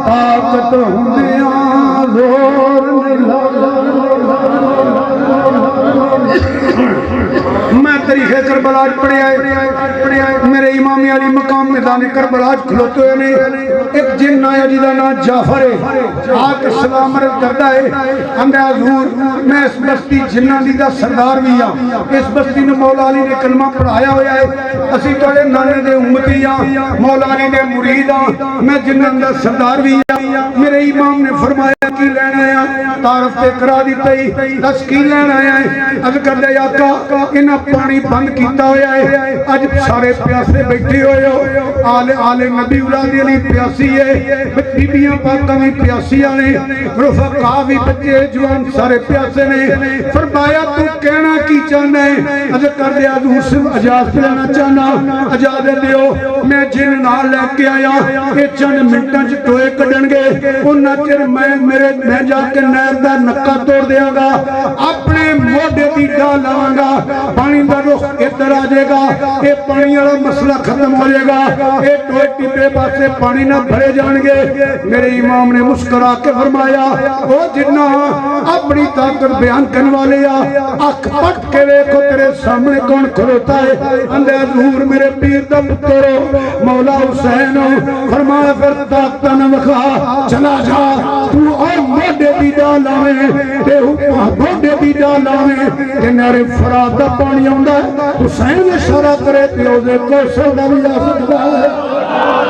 ताकत हुंदियां जोर मैं तरीके करबला पढ़िया मेरे इमामी अली मकाम मैदान करबला खलोते हुए ने एक जिन आया जिसका नाम जाफर है आके सलाम अर्ज करता है आंदा हुजूर मैं इस बस्ती जिन्ना दी दा सरदार भी हां इस बस्ती ने मौला अली ने कलमा पढ़ाया होया है असी तोड़े नाने दे उम्मती हां मौला अली दे मुरीद हां मैं जिन्ना दा सरदार भी हां मेरे इमाम ने फरमाया की लेना है तारफ ते करा दी पई दस की लेना है अज करदे आका इन्हां पानी बंद कीता होया है अज सारे प्यासे बैठे होए हो आले आले नबी औलाद अली प्यासी है बीबियां पाकां भी प्यासियां ने रुफका भी बच्चे जवान सारे प्यासे ने फरमाया तू कहना की चाहना है अज करदे हुजूर इजाजत लेना चाहना इजाजत दियो मैं जिन नाल लेके आया ये चंद मिनटां च टोए कढणगे उन्ना चिर मैं जाके नहर दा नक्का तोड़ देंगा अपने मोढे दी डाल लावांगा पानी दा रुख इधर आ जाएगा ये पानी वाला मसला खत्म हो जाएगा ये टोए टिब्बे पासे पानी ना भरे जाएंगे मेरे इमाम ने मुस्कुरा के फरमाया ओ जिन्ना अपनी ताकत बयान करने वाले अख पट के देखो तेरे सामने कौन खलोता है अंदर हुजूर मेरे पीर दा पुत्र मौला हुसैन फरमाया फिर ताकत न विखा चला जा तू और मोढे दी डाल लावे ते मोढे दी डाल लावे ते नारे फरात दा पानी आंदा हुसैन इशारा करे ते ओदे कोसर दा भी आ सकदा है